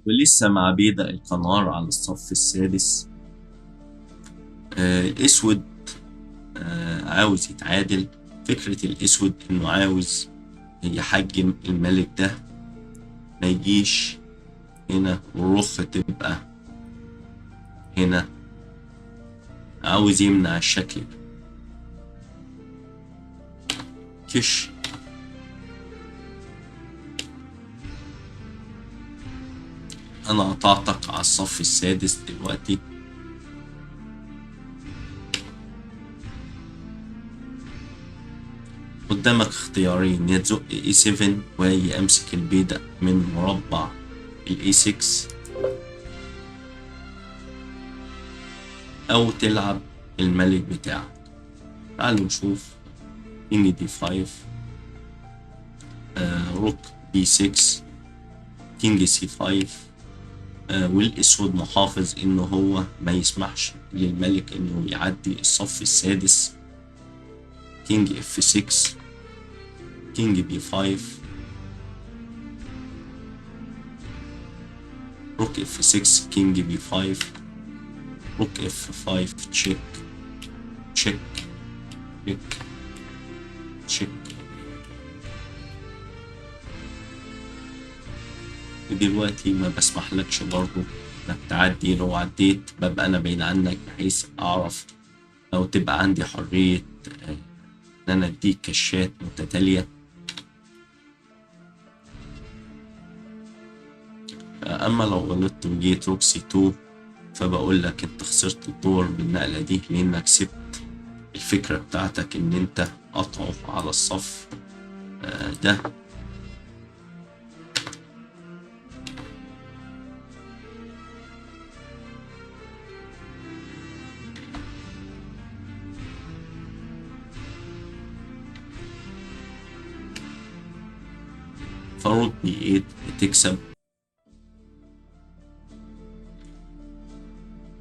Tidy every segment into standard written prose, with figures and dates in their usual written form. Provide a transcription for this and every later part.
ولسه مع بيدق القنار على الصف السادس. الأسود عاوز يتعادل. فكرة الأسود إنه عاوز يحجم الملك ده ما يجيش هنا والرخ تبقى هنا، عاوز يمنع الشكل ده. كش أنا قطعتك على الصف السادس دلوقتي. قدامك اختيارين، يا تزق E7 وهي أمسك البيدق من مربع E6، أو تلعب الملك بتاعك. تعالوا نشوف. كينج D5، روك B6، كينج C5. والأسود محافظ إنه هو ما يسمحش للملك إنه يعدي الصف السادس. كينج F6، كينج B5، روك F6، كينج B5، روك F5، تشيك تشيك تشيك تشيك. ودلوقتي ما بسمحلكش برضو انك تعدي. لو عديت ببقى انا بعيد عنك، بحيث اعرف او تبقى عندي حرية ان انا اديك كشات متتالية. اما لو غلطت وجيت روك C2 فبقول لك انت خسرت الدور بالنقلة دي، لانك سبت الفكرة بتاعتك ان انت قطعه على الصف ده. فروك B8 بتكسب.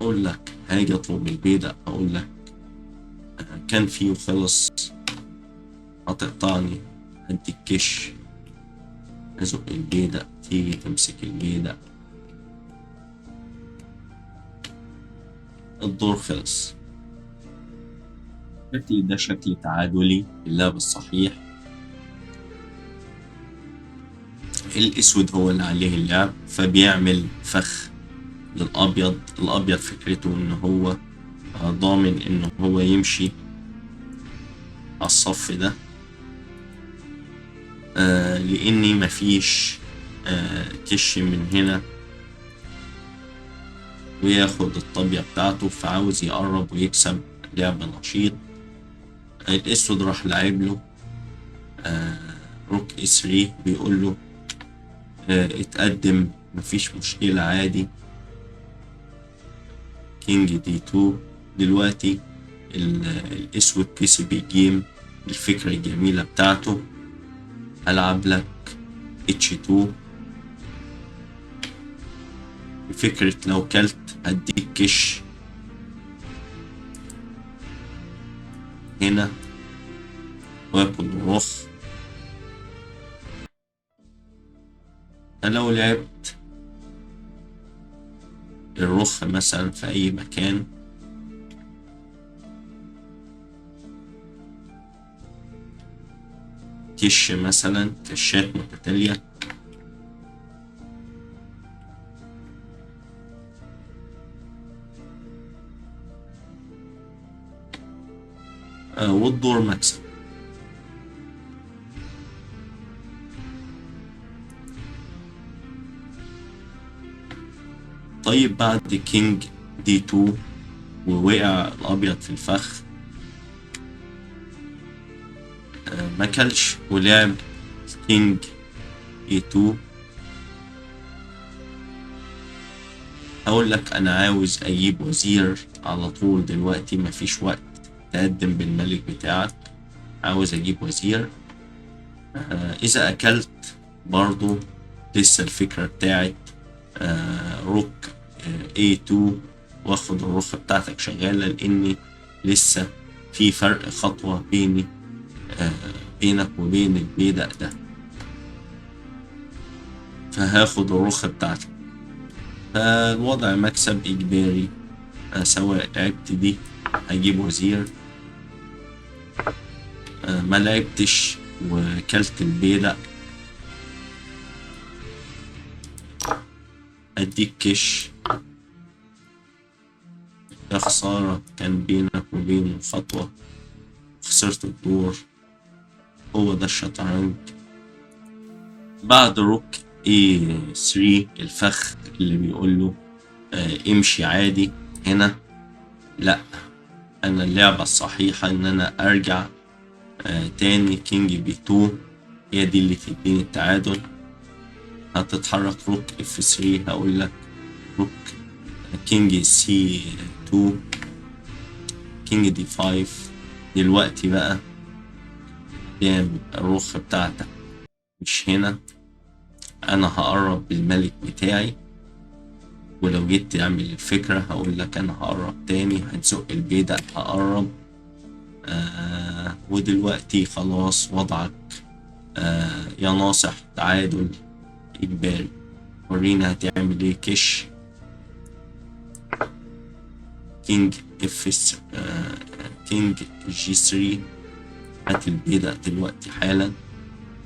اقول لك هاجي اطلب البيضة، اقول لك كان فيه وخلص، هتقطعني هديك كش. ازق البيضة، تيجي تمسك البيضة، الدور خلص. الشكل ده شكل تعادلي اللعب الصحيح. الاسود هو اللي عليه اللعب، فبيعمل فخ للابيض. الابيض فكرته ان هو ضامن انه هو يمشي على الصف ده، لاني مفيش كش من هنا وياخد الطابية بتاعته، فعاوز يقرب ويكسب لعب نشيط. الاسود راح لعب له روك E3، بيقول له اتقدم مفيش مشكلة عادي. كينج D2. دلوقتي الاسود كسب الجيم بالفكرة الجميلة بتاعته. هلعب لك H2 بفكرة لو كلت هديك كش هنا واكل الرخ. لو لعبت الرخ مثلا في اي مكان، كش مثلا، كشات متتالية، والدور مكسب. طيب بعد كينج D2 ووقع الابيض في الفخ، ما كلش ولعب كينج E2. هقول لك انا عاوز اجيب وزير على طول دلوقتي، مفيش وقت تقدم بالملك بتاعك، عاوز اجيب وزير. اذا اكلت برضو لسه الفكرة بتاعت روك A2 واخد الرخة بتاعتك شغالة، لاني لسه في فرق خطوة بيني بينك وبين البيدق ده، فهاخد الرخة بتاعتك. فالوضع مكسب إجباري. سواء لعبت دي هجيب وزير، ما لعبتش وكلت البيدق أديك كش. يا خسارة، كان بينك وبينه خطوة، خسرت الدور. هو ده الشطرنج. بعد روك A3 الفخ اللي بيقوله امشي عادي. هنا لأ، أنا اللعبة الصحيحة إن أنا أرجع تاني كينج B2، هي دي اللي تديني التعادل. هتتحرك روك F3، هقولك روك كينج C2 كينج D5. دلوقتي بقى تعمل الرخ بتاعتك مش هنا، أنا هقرب بالملك بتاعي. ولو جيت تعمل الفكرة هقولك أنا هقرب تاني، هتزق البيدق هقرب. ودلوقتي خلاص وضعك يا ناصح تعادل إجباري. ورينا هتعمل ايه. كش كينج كينج G3. هات البيدق دلوقتي حالا.